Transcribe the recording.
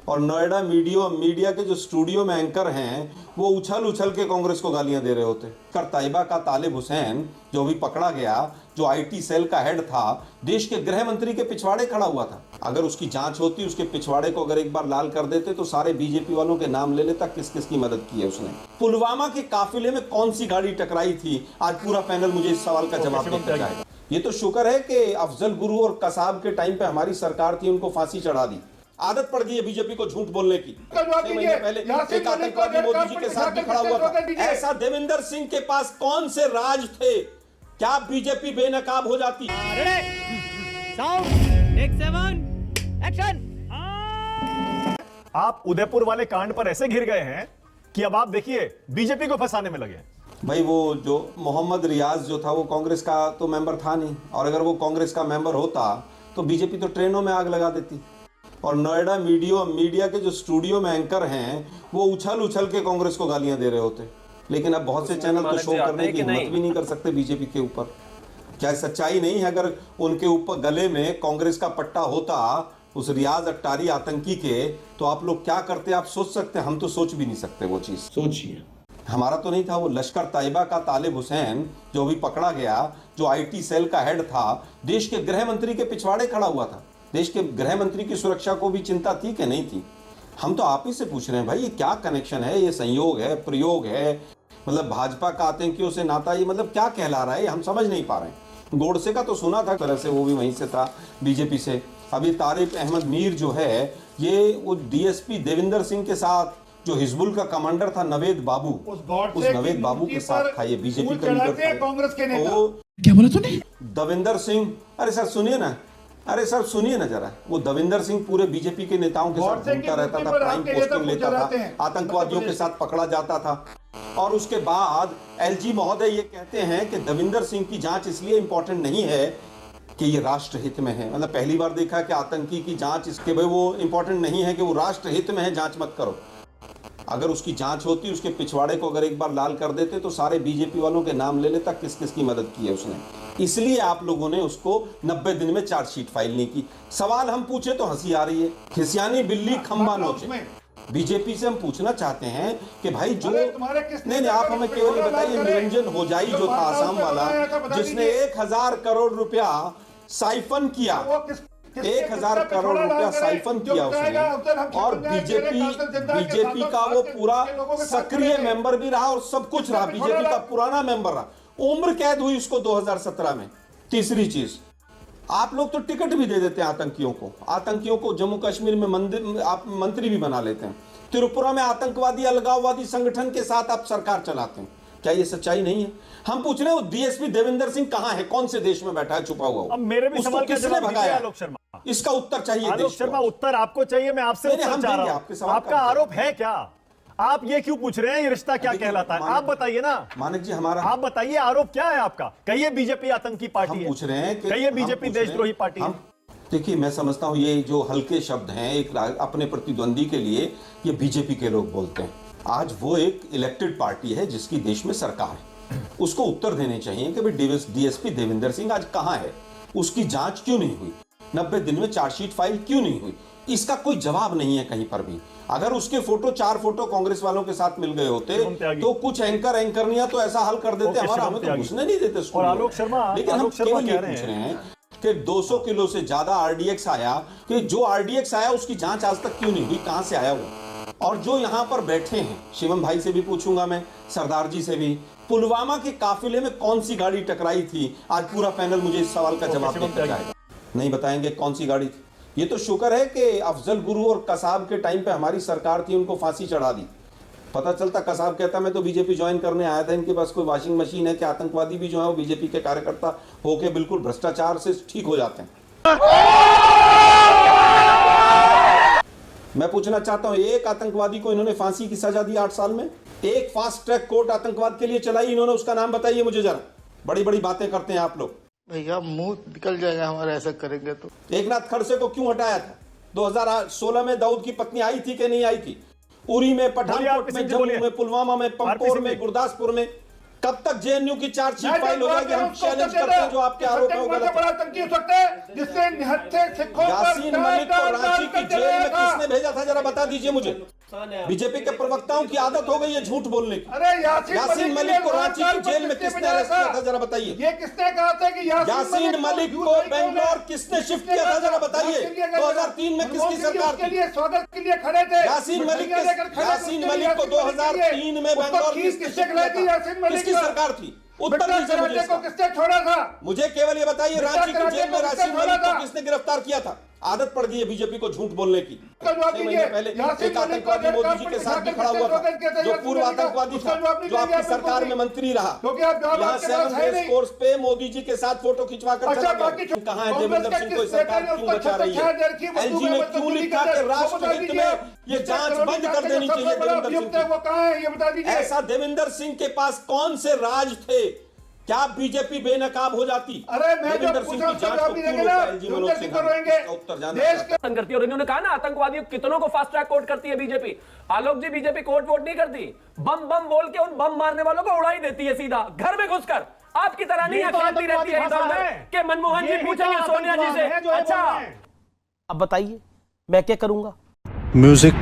और नोएडा मीडिया के जो स्टूडियो में एंकर हैं वो उछल उछल के कांग्रेस को गालियां दे रहे होते। कर ताइबा का तालिब हुसैन जो भी पकड़ा गया, जो आईटी सेल का हेड था, देश के गृह मंत्री के पिछवाड़े खड़ा हुआ था। अगर उसकी जांच होती, उसके पिछवाड़े को अगर एक बार लाल कर देते तो सारे बीजेपी वालों के नाम ले लेता किस किस की मदद की है उसने। पुलवामा के काफिले में कौन सी गाड़ी टकराई थी, आज पूरा पैनल मुझे इस सवाल का जवाब देकर जाएगा। ये तो शुक्र है कि अफजल गुरु और कसाब के टाइम पे हमारी सरकार थी, उनको फांसी चढ़ा दी। आदत पड़ गई है बीजेपी को झूठ बोलने की। 6 महीने पहले एक आतंकवादी मोदी जी के साथ भी खड़ा हुआ था। ऐसा देवेंद्र सिंह के पास कौन से राज थे, क्या बीजेपी बेनकाब हो जाती? आप उदयपुर वाले कांड पर ऐसे घिर गए हैं कि अब आप देखिए बीजेपी को फंसाने में लगे। भाई वो जो मोहम्मद रियाज जो था वो कांग्रेस का तो मेंबर था नहीं, और अगर वो कांग्रेस का मेंबर होता तो बीजेपी तो ट्रेनों में आग लगा देती। और नोएडा मीडिया के जो स्टूडियो में एंकर हैं वो उछल उछल के कांग्रेस को गालियां दे रहे होते। लेकिन अब बहुत से चैनल तो शो करने की हिम्मत भी नहीं कर सकते बीजेपी के ऊपर। क्या सच्चाई नहीं है? अगर उनके ऊपर गले में कांग्रेस का पट्टा होता उस रियाज अट्टारी आतंकी के, तो आप लोग क्या करते आप सोच सकते हैं? हम तो सोच भी नहीं सकते वो चीज। सोचिए, हमारा तो नहीं था वो लश्कर ताइबा का तालिब हुसैन जो भी पकड़ा गया, जो आईटी सेल का हेड था, देश के गृह मंत्री के पिछवाड़े खड़ा हुआ था। देश के गृह मंत्री की सुरक्षा को भी चिंता थी कि नहीं थी? हम तो आप ही से पूछ रहे हैं भाई, ये क्या कनेक्शन है, ये संयोग है, प्रयोग है, मतलब भाजपा का आतंकियों से नाता, ये मतलब क्या कहला रहा है, हम समझ नहीं पा रहे हैं। गोडसे का तो सुना था तरह से, वो भी वहीं से था बीजेपी से। अभी तारिक अहमद मीर जो है, ये वो डीएसपी देविंदर सिंह के साथ जो हिजबुल का कमांडर था नवेद बाबू, उस नवेद बाबू के साथ था, ये बीजेपी का लीडर था। कांग्रेस के नेता। क्या बोला तूने? दविंदर सिंह, अरे सर सुनिए ना, अरे सर सुनिए ना जरा, वो दविंदर सिंह पूरे बीजेपी के नेताओं के साथ घूमता रहता था, प्राइम पोस्टिंग लेता था, आतंकवादियों के साथ पकड़ा जाता था। और उसके बाद एलजी महोदय ये कहते हैं कि दविंदर सिंह की जांच इसलिए इंपॉर्टेंट नहीं है कि ये राष्ट्र हित में है। मतलब पहली बार देखा कि आतंकी की जांच इसके भाई वो इंपॉर्टेंट नहीं है कि वो राष्ट्र हित में है, जांच मत करो। अगर उसकी जांच होती, उसके पिछवाड़े को अगर एक बार लाल कर देते तो सारे बीजेपी वालों के नाम ले लेता किस किस की मदद की है उसने। इसलिए आप लोगों ने उसको 90 दिन में चार्जशीट फाइल नहीं की। सवाल हम पूछे तो हंसी आ रही है, खिसियानी बिल्ली खंबा नोचे। बीजेपी से हम पूछना चाहते हैं कि भाई जो नहीं, आप हमें केवल बताइए, निरंजन होजाई जो था आसाम वाला, जिसने 1000 करोड़ रुपया साइफन किया, 1000 करोड़ रुपया साइफन किया उसने, और बीजेपी का वो पूरा सक्रिय मेंबर भी रहा और सब कुछ रहा, बीजेपी का पुराना मेंबर रहा, उम्र कैद हुई उसको 2017 में। तीसरी चीज, आप लोग तो टिकट भी दे देते हैं आतंकियों को जम्मू कश्मीर में आप मंत्री भी बना लेते हैं। त्रिपुरा में आतंकवादी अलगाववादी संगठन के साथ आप सरकार चलाते हैं। क्या ये सच्चाई नहीं है? हम पूछ रहे हैं डीएसपी देवेंद्र सिंह कहां है, कौन से देश में बैठा है छुपा हुआ? अब मेरे भी सवाल का जवाब दीजिए आलोक शर्मा। इसका उत्तर चाहिए आलोक शर्मा, उत्तर आपको चाहिए, मैं आपसे उत्तर चाह रहा हूं। आपका आरोप है क्या? आप ये क्यों पूछ रहे हैं? ये रिश्ता क्या कहलाता है? आप बताइए ना मानिक जी, हमारा आप बताइए, आरोप क्या है आपका? कहिए बीजेपी आतंकी पार्टी है, पूछ रहे हैं, कहिए बीजेपी देशद्रोही पार्टी है। देखिए, मैं समझता हूं ये जो हल्के शब्द हैं एक अपने प्रतिद्वंदी के लिए, ये बीजेपी के लोग बोलते हैं। आज वो एक इलेक्टेड पार्टी है जिसकी देश में सरकार है, उसको उत्तर देने चाहिए कि भाई डीएसपी देवेंद्र सिंह आज कहां है, उसकी जांच क्यों नहीं हुई, 90 दिन में चार्जशीट फाइल क्यों नहीं हुई? इसका कोई जवाब नहीं है कहीं पर भी। अगर उसके फोटो 4 फोटो कांग्रेस वालों के साथ मिल गए होते तो कुछ एंकरनियां तो ऐसा हल कर देते, हमारा हमें तो घुसने नहीं देते। और आलोक शर्मा, लेकिन हम केवल ये पूछ रहे हैं कि 200 किलो से ज्यादा आरडीएक्स आया, कि जो आरडीएक्स आया उसकी जांच आज तक क्यों नहीं हुई, कहां से आया वो? और जो यहां पर बैठे हैं, शिवम भाई से भी पूछूंगा मैं, सरदार जी से भी, पुलवामा के काफिले में कौन सी गाड़ी टकराई थी, आज पूरा पैनल मुझे इस सवाल का जवाब देकर जाएगा। नहीं बताएंगे कौन सी गाड़ी थी? ये तो शुक्र है कि अफजल गुरु और कसाब के टाइम पे हमारी सरकार थी, उनको फांसी चढ़ा दी। पता चलता कसाब कहता मैं तो बीजेपी ज्वाइन करने आया था, इनके पास कोई वॉशिंग मशीन है कि आतंकवादी भी जो है वो बीजेपी के कार्यकर्ता होके बिल्कुल भ्रष्टाचार से ठीक हो जाते हैं। मैं पूछना चाहता हूं, एक आतंकवादी को इन्होंने फांसी की सजा दी 8 साल में? एक फास्ट ट्रैक कोर्ट आतंकवाद के लिए चलाई इन्होंने, उसका नाम बताइए मुझे जरा। बड़ी बड़ी बातें करते हैं आप लोग। भैया मुंह निकल जाएगा हमारा ऐसा करेंगे तो। एकनाथ खड़से को क्यों हटाया था? 2016 में दाऊद की पत्नी आई थी कि नहीं आई थी? उरी में, पठानकोट में, जम्मू में, पुलवामा में, पंपोर में, गुरदासपुर में कब तक जेएनयू की चार्जशीट फाइल हो जाएगी? हम चैलेंज करते हैं जो आपके आरोप है वो गलत है। बड़ा तंकी हो सकता है जिससे निहत्थे सिखों पर यासीन मलिक को रांची की जेल में किसने भेजा था, जरा बता दीजिए मुझे। बीजेपी के प्रवक्ताओं की आदत हो गई है झूठ बोलने की। अरे यासीन मलिक को रांची की जेल में किसने अरेस्ट किया था, जरा बताइए। ये किसने कहा था कि यासीन मलिक को बेंगलोर किसने शिफ्ट किया था, जरा बताइए। 2003 में किसकी सरकार थी? स्वागत के लिए खड़े थे। यासीन मलिक को 2003 में बेंगलोर किसकी सरकार थी? उत्तर दीजिए मुझे इसका। किसने छोड़ा था? मुझे केवल ये बताइए, रांची की जेल में यासीन मलिक को किसने गिरफ्तार किया था? आदत पड़ गई है बीजेपी को झूठ बोलने की। 6 महीने पहले एक आतंकवादी मोदी जी के साथ भी खड़ा हुआ था, जो पूर्व आतंकवादी था, जो आपकी सरकार में मंत्री रहा। यहाँ 7 डेज कोर्स पे मोदी जी के साथ फोटो खिंचवा कर चला गया। कहाँ है देवेंद्र सिंह को सरकार क्यों बचा रही है? एलजी ने क्यों लिखा कि राष्ट्रहित में ये जांच बंद कर देनी चाहिए देवेंद्र सिंह की? वो कहाँ है ये बता दीजिए। ऐसा देवेंद्र सिंह के पास कौन से राज थे? क्या बीजेपी बेनकाब हो जाती? अरे मैं जो पूछा उसका जवाब नहीं देंगे ना, उत्तर जाना करती है। और इन्होंने कहा ना आतंकवादियों कितनों को फास्ट ट्रैक कोर्ट करती है बीजेपी। आलोक जी, बीजेपी कोर्ट वोट नहीं करती, बम बम बोल के उन बम मारने वालों को उड़ाई देती है सीधा घर में घुसकर। आपकी तरह नहीं खेलती रहती है इधर उधर के मनमोहन जी पूछेंगे सोनिया जी से। अच्छा अब बताइए मैं क्या करूंगा? म्यूजिक